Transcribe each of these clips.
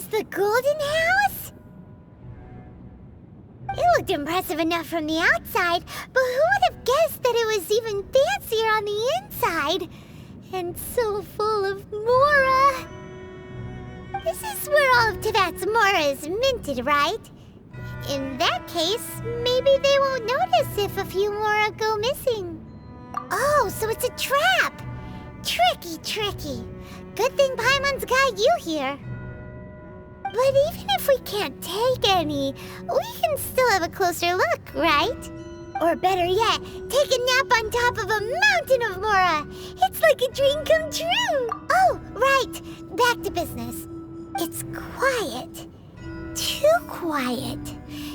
is the Golden House? It looked impressive enough from the outside, but who would have guessed that it was even fancier on the inside? And so full of Mora. This is where all of Teyvat's Mora is minted, right? In that case, maybe they won't notice if a few Mora go missing. Oh, so it's a trap! Tricky, tricky. Good thing Paimon's got you here. But even if we can't take any, we can still have a closer look, right? Or better yet, take a nap on top of a mountain of Mora. It's like a dream come true. Oh, right. Back to business. It's quiet. Too quiet.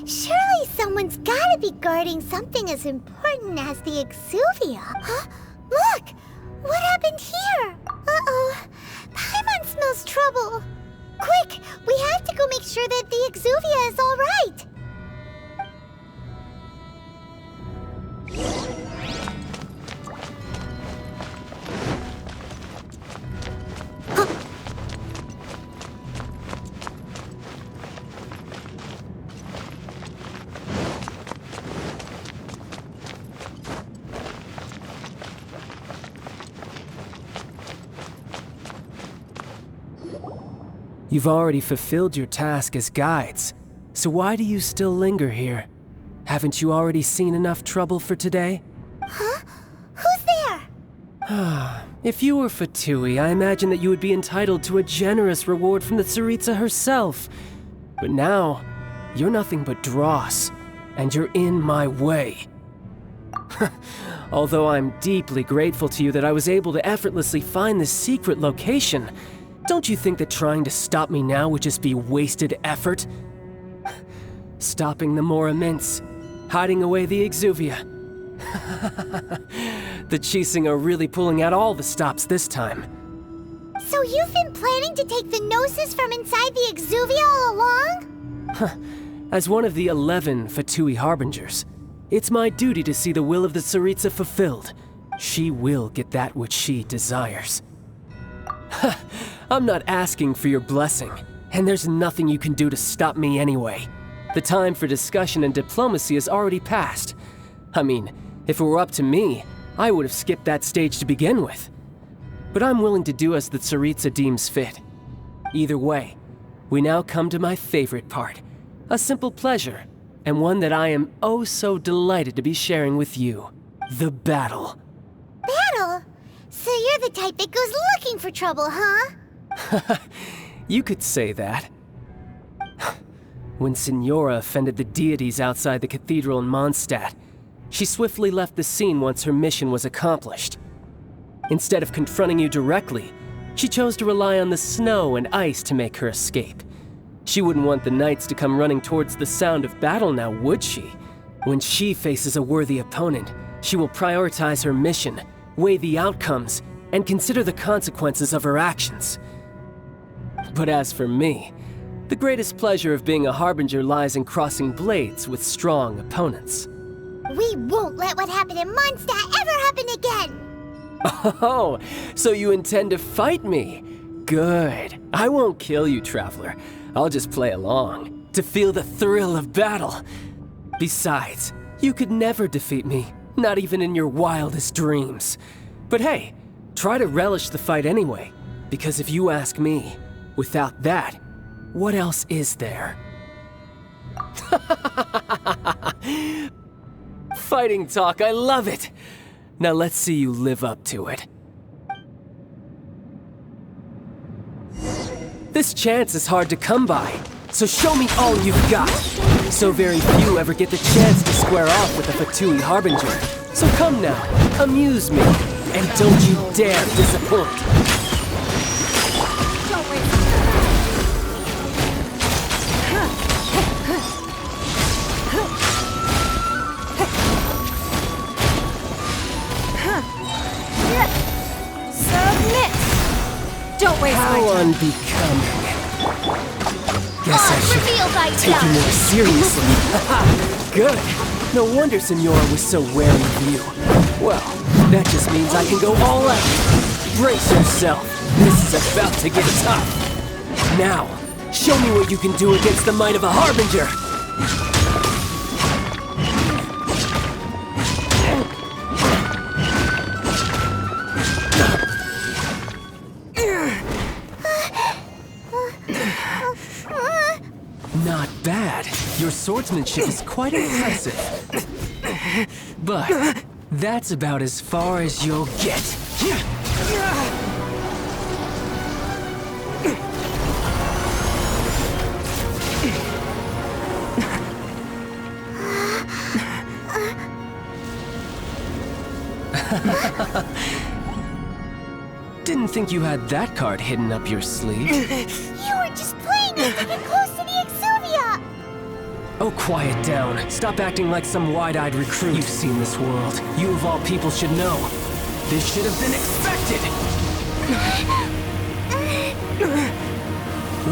Surely someone's gotta be guarding something as important as the Exuvia. Huh? Look! What happened here? Uh-oh. Paimon smells trouble. Quick! We have to go make sure that the Exuvia is all right. You've already fulfilled your task as guides, so why do you still linger here? Haven't you already seen enough trouble for today? Huh? Who's there? If you were Fatui, I imagine that you would be entitled to a generous reward from the Tsaritsa herself. But now, you're nothing but dross, and you're in my way. Although I'm deeply grateful to you that I was able to effortlessly find this secret location, don't you think that trying to stop me now would just be wasted effort? Stopping the Mora Mints, hiding away the Exuvia. The Qixing are really pulling out all the stops this time. So you've been planning to take the Gnosis from inside the Exuvia all along? As one of the 11 Fatui Harbingers, it's my duty to see the will of the Tsaritsa fulfilled. She will get that which she desires. I'm not asking for your blessing, and there's nothing you can do to stop me anyway. The time for discussion and diplomacy has already passed. I mean, if it were up to me, I would have skipped that stage to begin with. But I'm willing to do as the Tsaritsa deems fit. Either way, we now come to my favorite part. A simple pleasure, and one that I am oh so delighted to be sharing with you. The battle. Battle? So you're the type that goes looking for trouble, huh? You could say that. When Signora offended the deities outside the cathedral in Mondstadt, she swiftly left the scene once her mission was accomplished. Instead of confronting you directly, she chose to rely on the snow and ice to make her escape. She wouldn't want the knights to come running towards the sound of battle now, would she? When she faces a worthy opponent, she will prioritize her mission, weigh the outcomes, and consider the consequences of her actions. But as for me, the greatest pleasure of being a Harbinger lies in crossing blades with strong opponents. We won't let what happened in Mondstadt ever happen again! Oh, so you intend to fight me? Good. I won't kill you, Traveler. I'll just play along, to feel the thrill of battle. Besides, you could never defeat me, not even in your wildest dreams. But hey, try to relish the fight anyway, because if you ask me, without that, what else is there? Fighting talk, I love it! Now let's see you live up to it. This chance is hard to come by, so show me all you've got. So very few ever get the chance to square off with a Fatui Harbinger. So come now, amuse me, and don't you dare disappoint. Don't waste my How time. unbecoming. Guess I should reveal thyself. take you more seriously. Good. No wonder Signora was so wary of you. Well, that just means I can go all out. Brace yourself. This is about to get tough. Now, Show me what you can do against the might of a Harbinger! Not bad. Your swordsmanship is quite impressive. But that's about as far as you'll get. Didn't think you had that card hidden up your sleeve. You were just playing it to get close to the Exuvia! Oh, quiet down. Stop acting like some wide-eyed recruit. You've seen this world. You of all people should know. This should have been expected!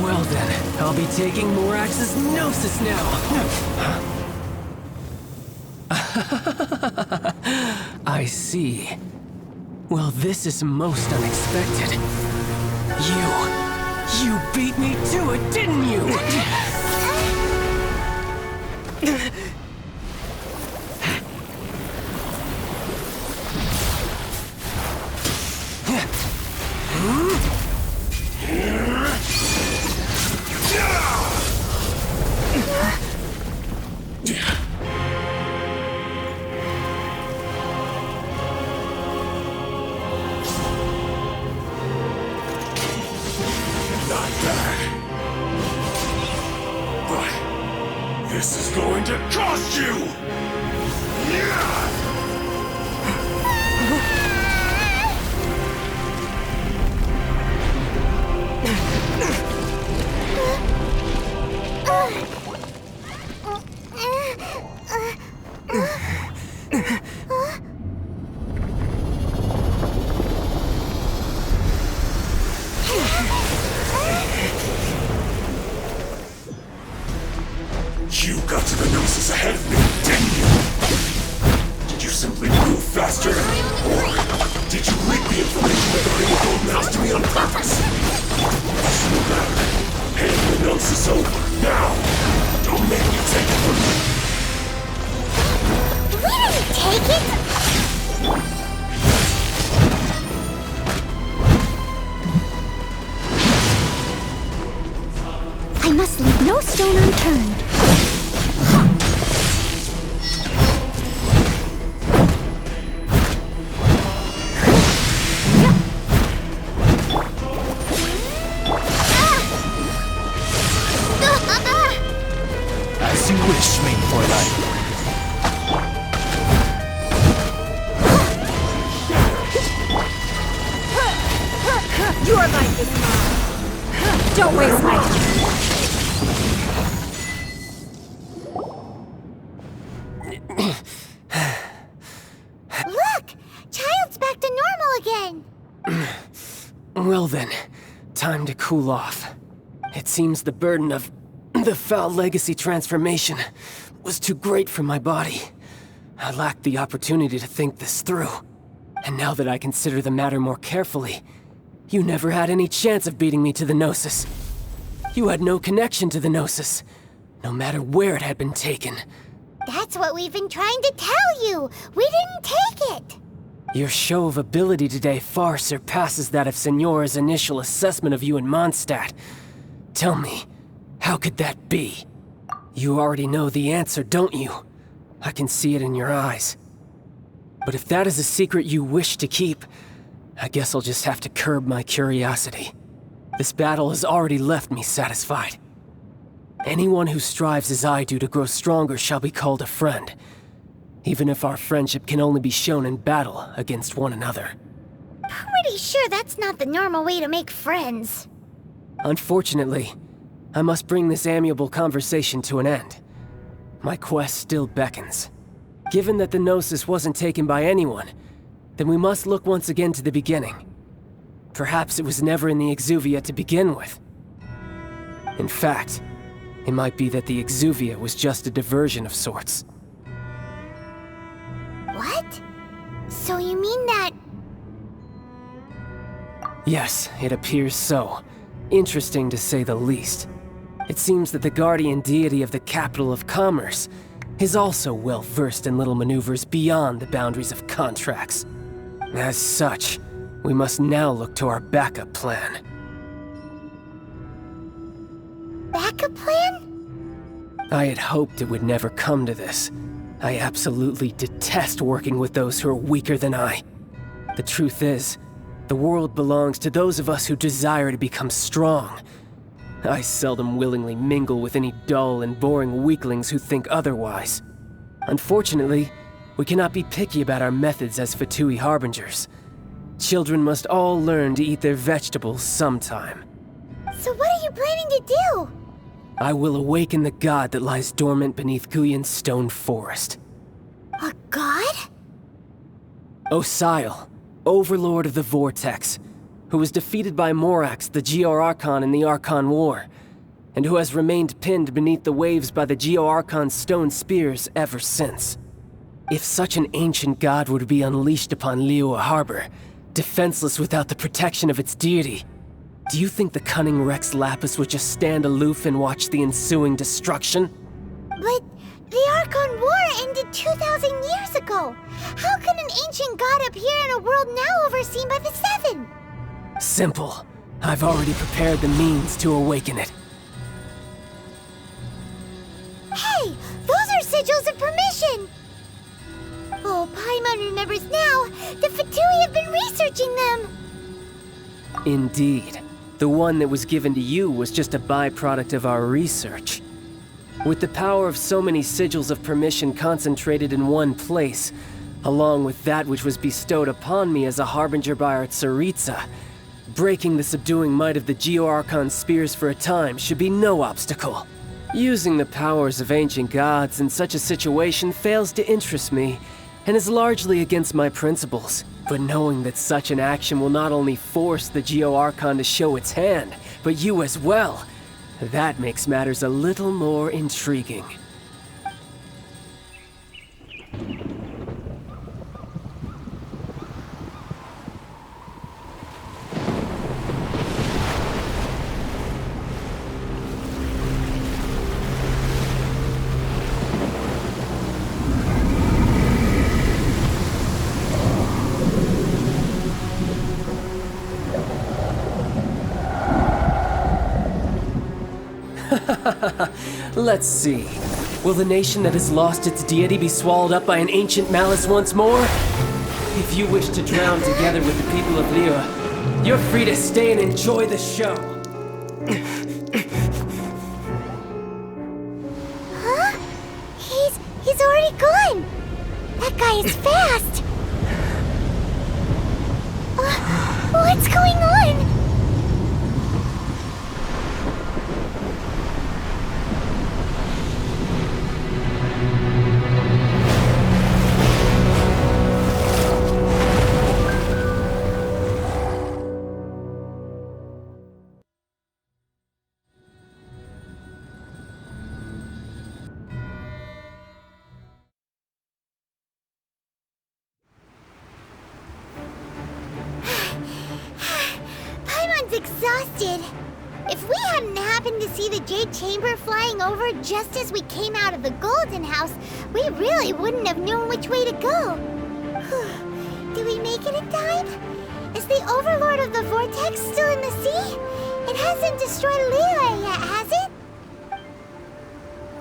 Well then, I'll be taking Morax's Gnosis now! I see. Well, this is most unexpected. You beat me to it, didn't you? This is going to cost you! You got to the Gnosis ahead of me, didn't you? Did you simply move faster? Or did you leak the information regarding the Golden House to me on purpose? No matter. Hand the Gnosis over, now! Don't make me take it from you! We didn't take it! I must leave no stone unturned. As you wish, main for life. Your life is mine. Don't waste my time. Look! Childe's back to normal again! Well then, time to cool off. It seems the burden of the foul legacy transformation was too great for my body. I lacked the opportunity to think this through. And now that I consider the matter more carefully, you never had any chance of beating me to the Gnosis. You had no connection to the Gnosis, no matter where it had been taken. That's what we've been trying to tell you! We didn't take it! Your show of ability today far surpasses that of Signora's initial assessment of you in Mondstadt. Tell me, how could that be? You already know the answer, don't you? I can see it in your eyes. But if that is a secret you wish to keep, I guess I'll just have to curb my curiosity. This battle has already left me satisfied. Anyone who strives as I do to grow stronger shall be called a friend, even if our friendship can only be shown in battle against one another. Pretty sure that's not the normal way to make friends. Unfortunately, I must bring this amiable conversation to an end. My quest still beckons. Given that the Gnosis wasn't taken by anyone, then we must look once again to the beginning. Perhaps it was never in the Exuvia to begin with. In fact, it might be that the Exuvia was just a diversion of sorts. What? So you mean that... Yes, it appears so. Interesting to say the least. It seems that the guardian deity of the capital of commerce is also well versed in little maneuvers beyond the boundaries of contracts. As such, we must now look to our backup plan. Backup plan? I had hoped it would never come to this. I absolutely detest working with those who are weaker than I. The truth is, the world belongs to those of us who desire to become strong. I seldom willingly mingle with any dull and boring weaklings who think otherwise. Unfortunately, we cannot be picky about our methods as Fatui Harbingers. Children must all learn to eat their vegetables sometime. So what are you planning to do? I will awaken the god that lies dormant beneath Guyon's stone forest. A god? Osial, Overlord of the Vortex, who was defeated by Morax, the Geo-Archon in the Archon War, and who has remained pinned beneath the waves by the Geo-Archon's stone spears ever since. If such an ancient god were to be unleashed upon Liyue Harbor, defenseless without the protection of its deity, do you think the cunning Rex Lapis would just stand aloof and watch the ensuing destruction? But the Archon War ended 2,000 years ago. How could an ancient god appear in a world now overseen by the Seven? Simple. I've already prepared the means to awaken it. Hey, those are sigils of permission! Oh, Paimon remembers now. The Fatui have been researching them! Indeed. The one that was given to you was just a byproduct of our research. With the power of so many sigils of permission concentrated in one place, along with that which was bestowed upon me as a harbinger by our Tsaritsa, breaking the subduing might of the Geo-Archon spears for a time should be no obstacle. Using the powers of ancient gods in such a situation fails to interest me, and is largely against my principles. But knowing that such an action will not only force the Geo-Archon to show its hand, but you as well, that makes matters a little more intriguing. Let's see. Will the nation that has lost its deity be swallowed up by an ancient malice once more? If you wish to drown together with the people of Liyue, you're free to stay and enjoy the show. Huh? He's already gone! That guy is fast! What's going on? Exhausted. If we hadn't happened to see the Jade Chamber flying over just as we came out of the Golden House, we really wouldn't have known which way to go. Do we make it in time? Is the Overlord of the Vortex still in the sea? It hasn't destroyed Liyue yet, has it?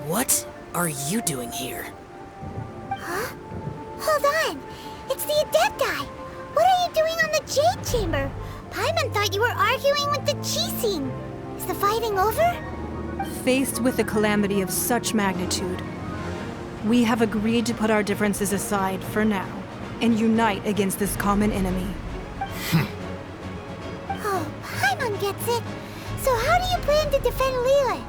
What are you doing here? Huh? Hold on. It's the Adepti. What are you doing on the Jade Chamber? Paimon thought you were arguing with the Qixing. Is the fighting over? Faced with a calamity of such magnitude, we have agreed to put our differences aside for now and unite against this common enemy. Oh, Paimon gets it. So how do you plan to defend Liyue?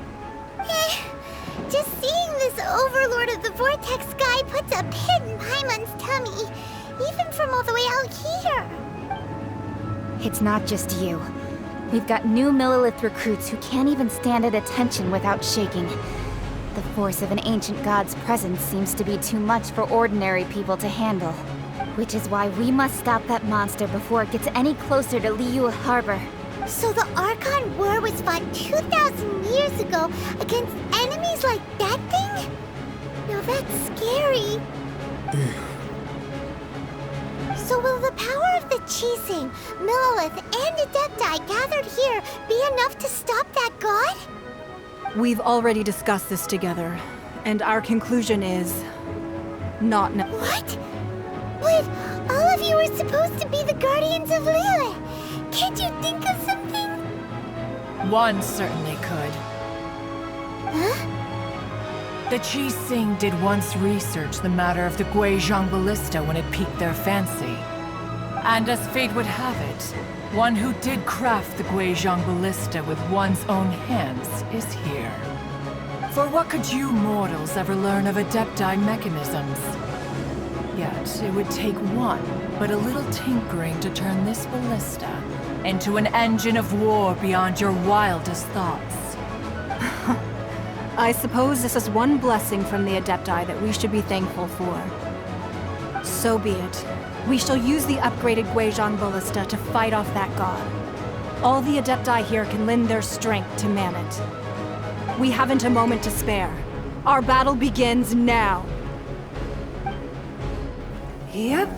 Just seeing this Overlord of the Vortex guy puts a pit in Paimon's tummy, even from all the way out here. It's not just you. We've got new Millilith recruits who can't even stand at attention without shaking. The force of an ancient god's presence seems to be too much for ordinary people to handle. Which is why we must stop that monster before it gets any closer to Liyue Harbor. So the Archon War was fought 2,000 years ago against enemies like that thing? Now that's scary. So will the power of the Qixing, Millelith, and Adepti gathered here be enough to stop that god? We've already discussed this together, and our conclusion is... not no- What? But all of you were supposed to be the guardians of Liyue. Can't you think of something? One certainly could. Huh? The Qixing did once research the matter of the Guizhong Ballista when it piqued their fancy. And as fate would have it, one who did craft the Guizhong Ballista with one's own hands is here. For what could you mortals ever learn of Adepti mechanisms? Yet, it would take one, but a little tinkering to turn this ballista into an engine of war beyond your wildest thoughts. I suppose this is one blessing from the Adepti that we should be thankful for. So be it. We shall use the upgraded Guizhong Ballista to fight off that god. All the Adepti here can lend their strength to man it. We haven't a moment to spare. Our battle begins now. Yep.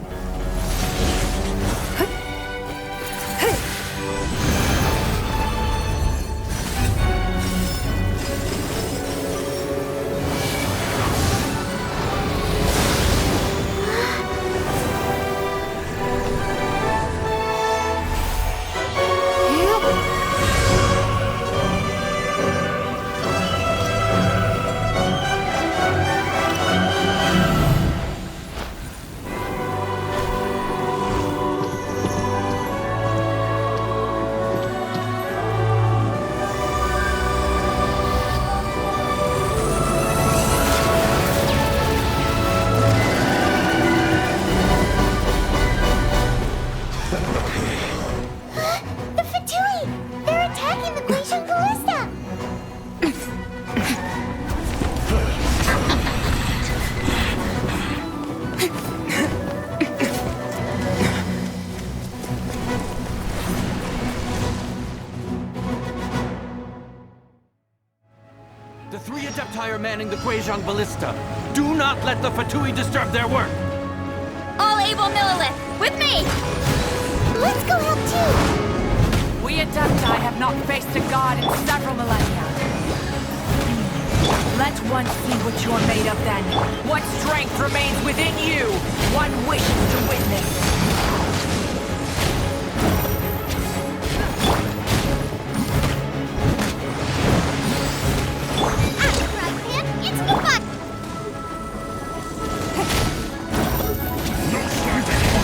Manning the Guizhong Ballista. Do not let the Fatui disturb their work! All able Millelith, with me! Let's go help too! We Adepti have not faced a god in several millennia. Let one see what you're made of then. What strength remains within you? One wishes to witness.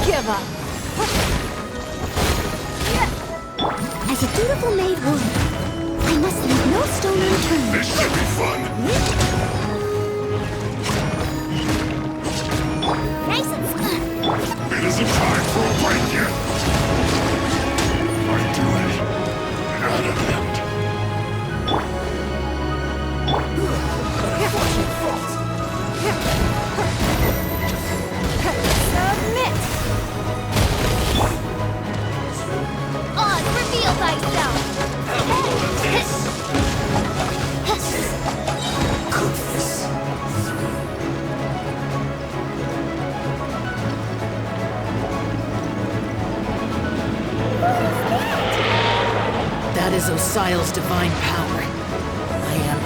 Give up. As a dutiful maid would, I must leave no stone unturned. This should be fun! Nice and smooth. It isn't time for a fight yet! I do it at an end. Submit! On, reveal thyself! That is Osial's divine power. I am...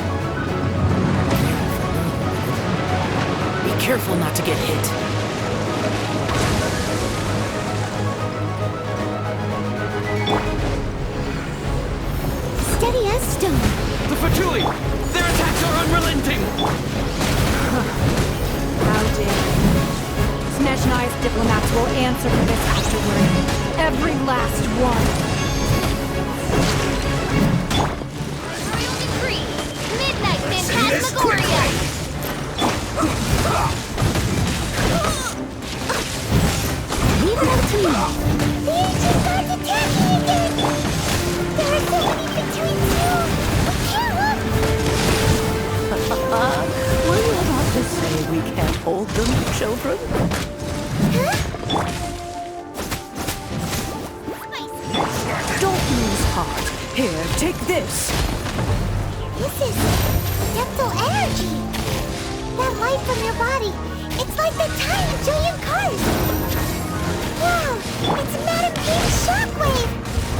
Be careful not to get hit. Steady as stone. The Fatui! Their attacks are unrelenting! How dare you. Snezhnai's diplomats will answer for this afterward. Every last one. Royal decree! Midnight Phantasmagoria! Leave it up to me. The ancient gods attacking again! There are so many between you! Were you about to say we can't hold them, children? Don't lose heart. Take this! This is dental energy. That light from your body, it's like the tiny giant cars. Wow, it's Madame King's shockwave.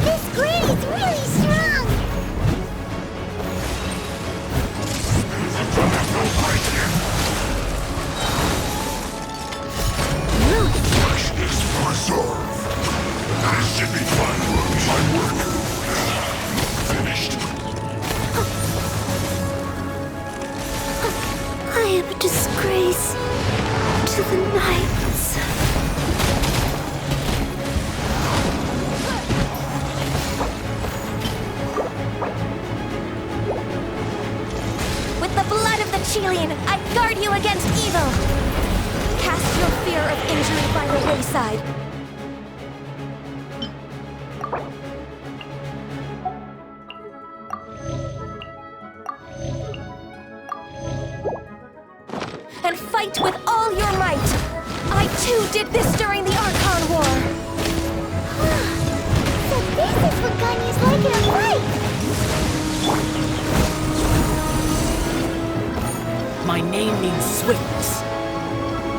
This granny's really strong. Freshness preserve. This should be fun. My work. Finished. I am a disgrace to the Knights. With the blood of the Childe, I guard you against evil. Cast your fear of injury by the wayside. And fight with all your might. I too did this during the Archon War. So this is what Ganya's like in a fight. My name means swiftness.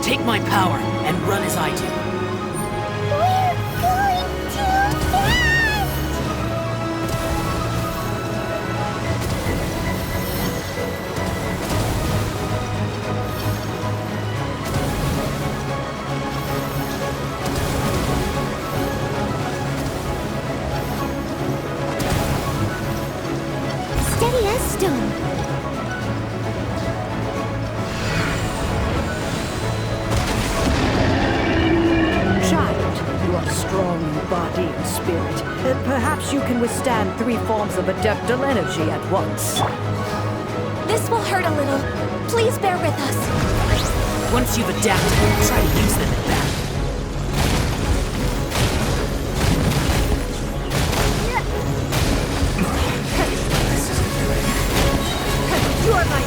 Take my power and run as I do. We're going too fast! Steady as stone. Child, you are strong in body and spirit. Perhaps you can withstand 3 forms of adeptal energy at once. This will hurt a little. Please bear with us. Once you've adapted, try to use them in battle. You are my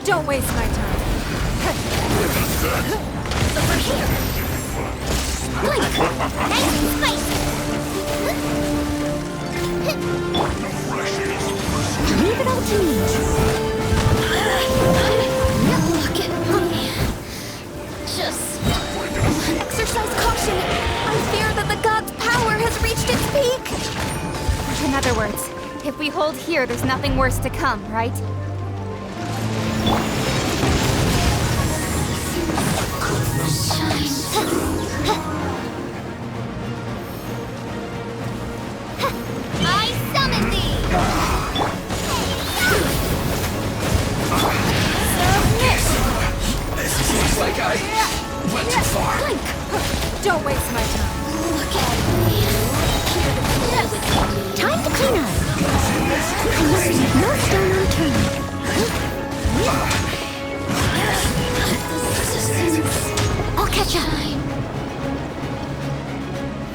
Don't waste my time. Over here. Blink. Nice and spicy. Leave it all to me. Look at me. Just exercise caution. I fear that the god's power has reached its peak. In other words, if we hold here, there's nothing worse to come, right? I summon thee! This seems like I went too far. Don't waste my time. Look at me. Time to clean up. I must leave no stone unturned. I'll catch up.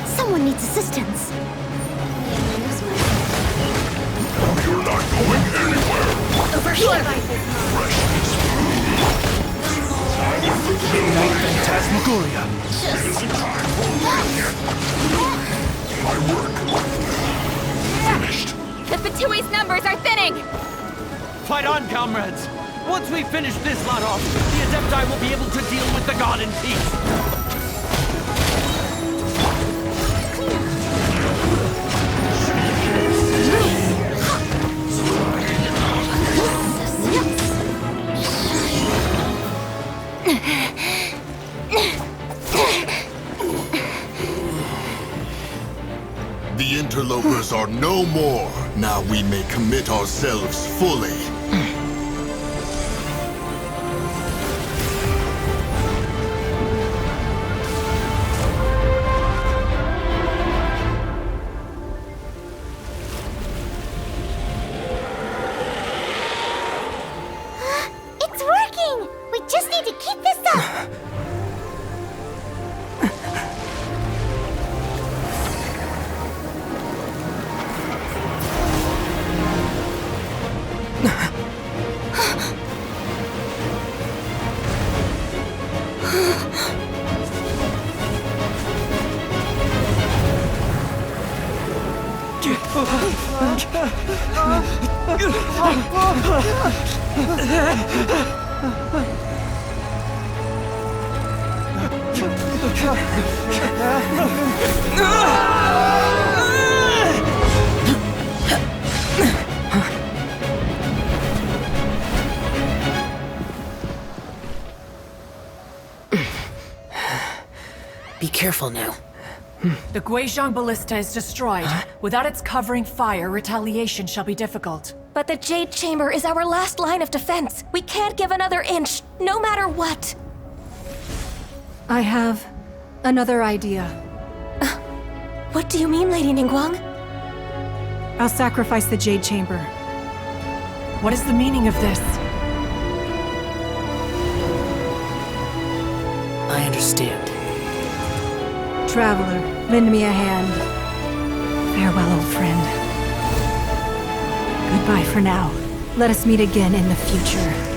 Someone needs assistance. You're not going anywhere. Over here. Phantasmagoria. My work. Finished. The Fatui's numbers are thinning! Fight on, comrades! Once we finish this lot off, the Adepti will be able to deal with the god in peace. The interlopers are no more. Now we may commit ourselves fully. It's working! We just need to keep this up! Be careful now. The Guizhong Ballista is destroyed. Without its covering fire, retaliation shall be difficult. But the Jade Chamber is our last line of defense. We can't give another inch, no matter what. I have another idea. What do you mean, Lady Ningguang? I'll sacrifice the Jade Chamber. What is the meaning of this? I understand. Traveler, lend me a hand. Farewell, old friend. Goodbye for now. Let us meet again in the future.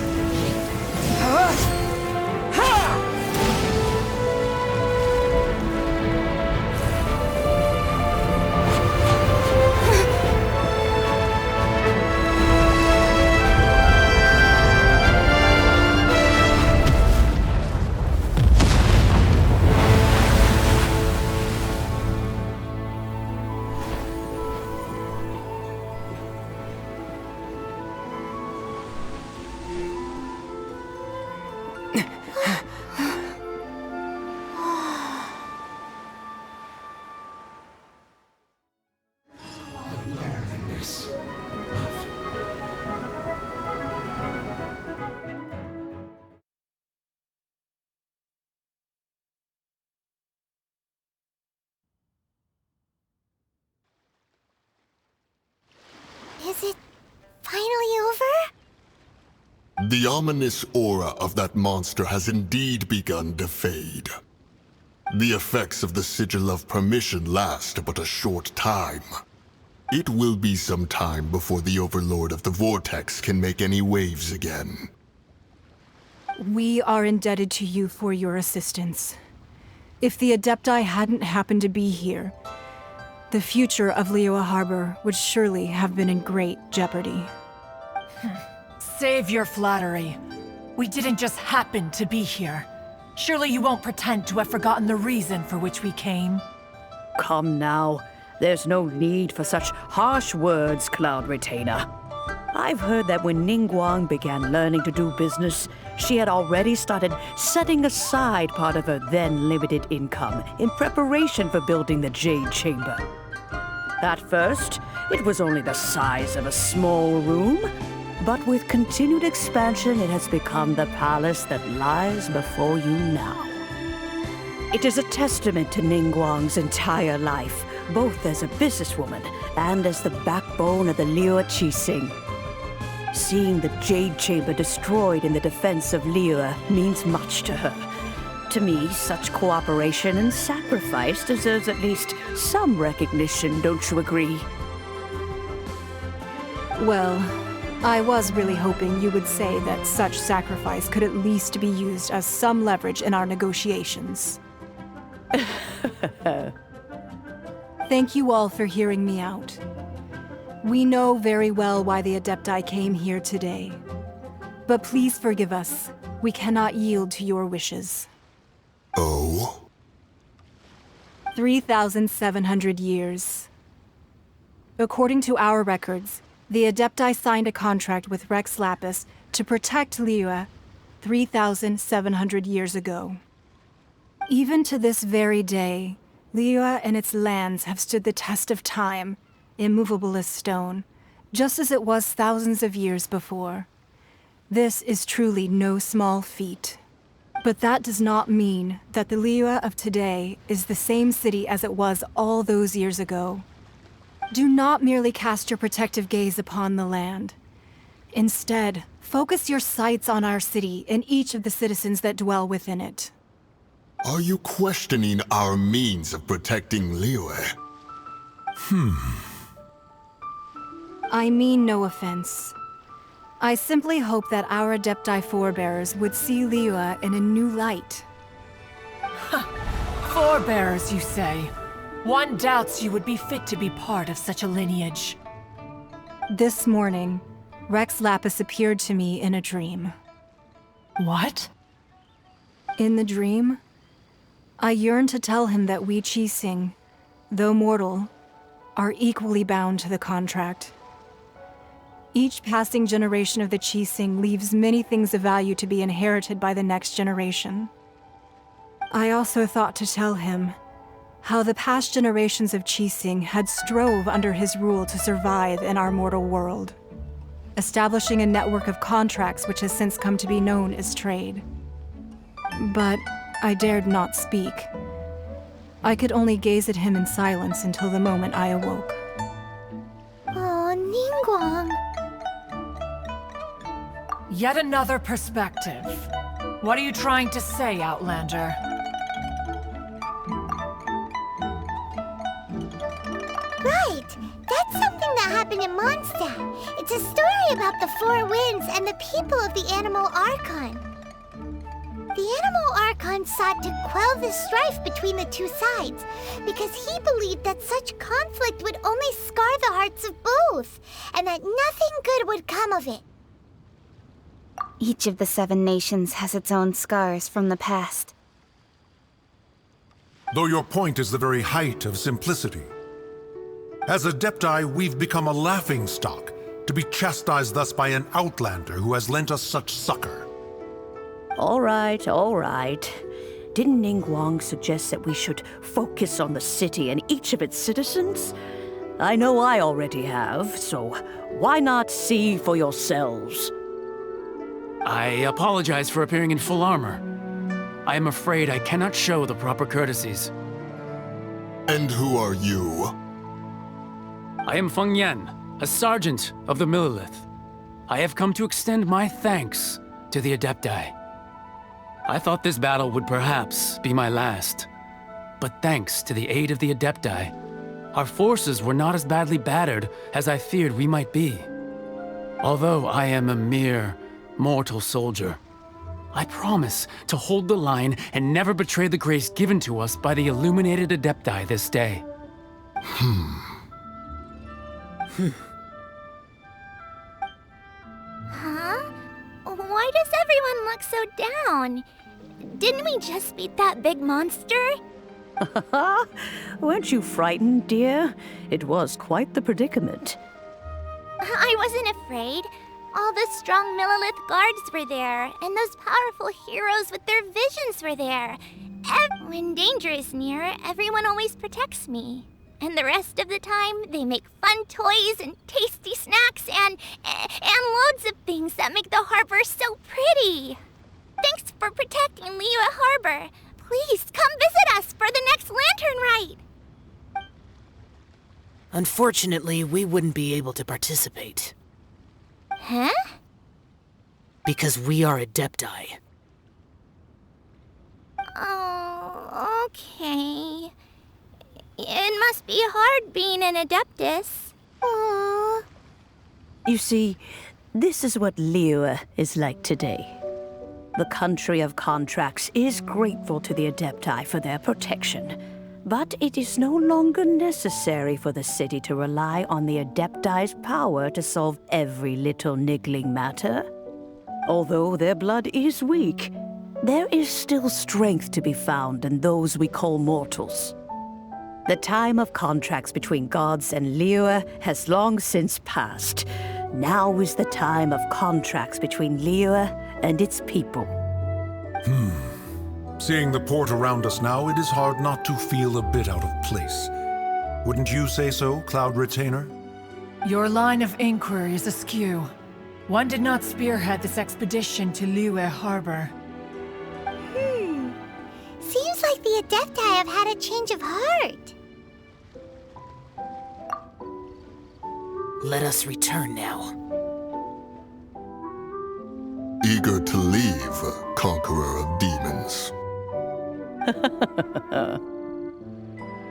Is it finally over? The ominous aura of that monster has indeed begun to fade. The effects of the Sigil of Permission last but a short time. It will be some time before the Overlord of the Vortex can make any waves again. We are indebted to you for your assistance. If the Adepti hadn't happened to be here, the future of Liyue Harbor would surely have been in great jeopardy. Save your flattery. We didn't just happen to be here. Surely you won't pretend to have forgotten the reason for which we came. Come now. There's no need for such harsh words, Cloud Retainer. I've heard that when Ningguang began learning to do business, she had already started setting aside part of her then limited income in preparation for building the Jade Chamber. At first, it was only the size of a small room, but with continued expansion, it has become the palace that lies before you now. It is a testament to Ningguang's entire life, both as a businesswoman and as the backbone of the Liyue Qixing. Seeing the Jade Chamber destroyed in the defense of Liyue means much to her. To me, such cooperation and sacrifice deserves at least some recognition, don't you agree? Well, I was really hoping you would say that such sacrifice could at least be used as some leverage in our negotiations. Thank you all for hearing me out. We know very well why the Adepti came here today. But please forgive us. We cannot yield to your wishes. Oh? 3,700 years. According to our records, the Adepti signed a contract with Rex Lapis to protect Liyue 3,700 years ago. Even to this very day, Liyue and its lands have stood the test of time, immovable as stone, just as it was thousands of years before. This is truly no small feat. But that does not mean that the Liyue of today is the same city as it was all those years ago. Do not merely cast your protective gaze upon the land. Instead, focus your sights on our city and each of the citizens that dwell within it. Are you questioning our means of protecting Liyue? I mean no offense. I simply hope that our Adepti forebears would see Liyue in a new light. Forebears, you say? One doubts you would be fit to be part of such a lineage. This morning, Rex Lapis appeared to me in a dream. What? In the dream, I yearned to tell him that we Qixing, though mortal, are equally bound to the contract. Each passing generation of the Qixing leaves many things of value to be inherited by the next generation. I also thought to tell him how the past generations of Qixing had strove under his rule to survive in our mortal world, establishing a network of contracts which has since come to be known as trade. But I dared not speak. I could only gaze at him in silence until the moment I awoke. Oh, Ningguang. Yet another perspective. What are you trying to say, Outlander? Right! That's something that happened in Mondstadt. It's a story about the Four Winds and the people of the Animal Archon. The Animal Archon sought to quell the strife between the two sides because he believed that such conflict would only scar the hearts of both, and that nothing good would come of it. Each of the 7 nations has its own scars from the past. Though your point is the very height of simplicity. As Adepti, we've become a laughingstock, to be chastised thus by an outlander who has lent us such succor. All right, all right. Didn't Ningguang suggest that we should focus on the city and each of its citizens? I know I already have, so why not see for yourselves? I apologize for appearing in full armor. I am afraid I cannot show the proper courtesies. And who are you? I am Feng Yan, a sergeant of the Millelith. I have come to extend my thanks to the Adepti. I thought this battle would perhaps be my last. But thanks to the aid of the Adepti, our forces were not as badly battered as I feared we might be. Although I am a mere mortal soldier, I promise to hold the line and never betray the grace given to us by the illuminated Adepti this day. Huh? Why does everyone look so down? Didn't we just beat that big monster? Weren't you frightened, dear? It was quite the predicament. I wasn't afraid. All the strong Millelith guards were there, and those powerful heroes with their visions were there. When danger is near, everyone always protects me. And the rest of the time, they make fun toys and tasty snacks and loads of things that make the harbor so pretty. Thanks for protecting Liyue Harbor. Please come visit us for the next lantern rite. Unfortunately, we wouldn't be able to participate. Huh? Because we are Adepti. Oh, okay. It must be hard being an Adeptus. Aww. You see, this is what Liyue is like today. The country of contracts is grateful to the Adepti for their protection, but it is no longer necessary for the city to rely on the Adepti's power to solve every little niggling matter. Although their blood is weak, there is still strength to be found in those we call mortals. The time of contracts between gods and Liyue has long since passed. Now is the time of contracts between Liyue and its people. Seeing the port around us now, it is hard not to feel a bit out of place. Wouldn't you say so, Cloud Retainer? Your line of inquiry is askew. One did not spearhead this expedition to Liyue Harbor. Seems like the Adepti have had a change of heart. Let us return now. Eager to leave, Conqueror of Demons.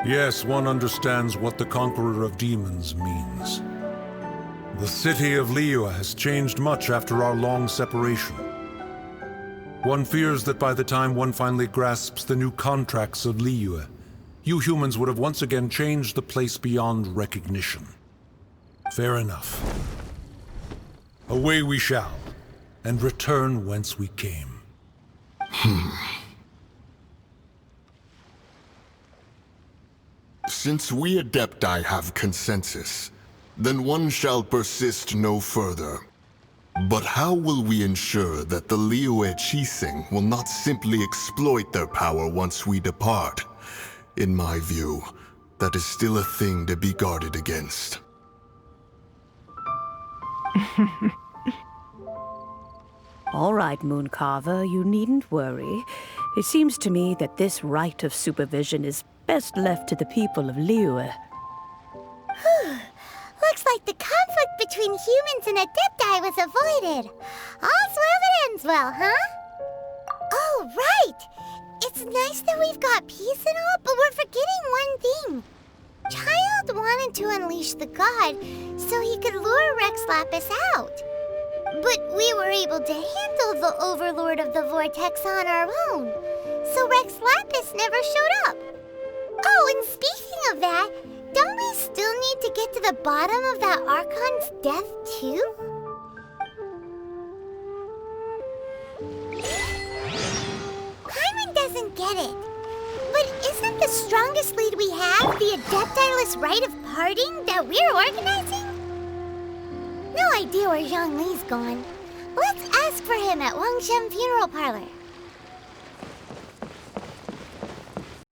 Yes, one understands what the Conqueror of Demons means. The city of Liyue has changed much after our long separation. One fears that by the time one finally grasps the new contracts of Liyue, you humans would have once again changed the place beyond recognition. Fair enough. Away we shall, and return whence we came. Since we Adepti have consensus, then one shall persist no further. But how will we ensure that the Liyue Qixing will not simply exploit their power once we depart? In my view, that is still a thing to be guarded against. All right, Mooncarver, you needn't worry. It seems to me that this right of supervision is best left to the people of Liyue. Looks like the conflict between humans and Adepti was avoided. All's well that ends well, huh? Oh, right! It's nice that we've got peace and all, but we're forgetting one thing. Childe wanted to unleash the god so he could lure Rex Lapis out. But we were able to handle the Overlord of the Vortex on our own, so Rex Lapis never showed up. Oh, and speaking of that, don't we still need to get to the bottom of that Archon's death, too? Paimon doesn't get it. But isn't the strongest lead we have the Adepti-less rite of parting that we're organizing? No idea where Zhang Li's gone. Let's ask for him at Wangshen Funeral Parlor.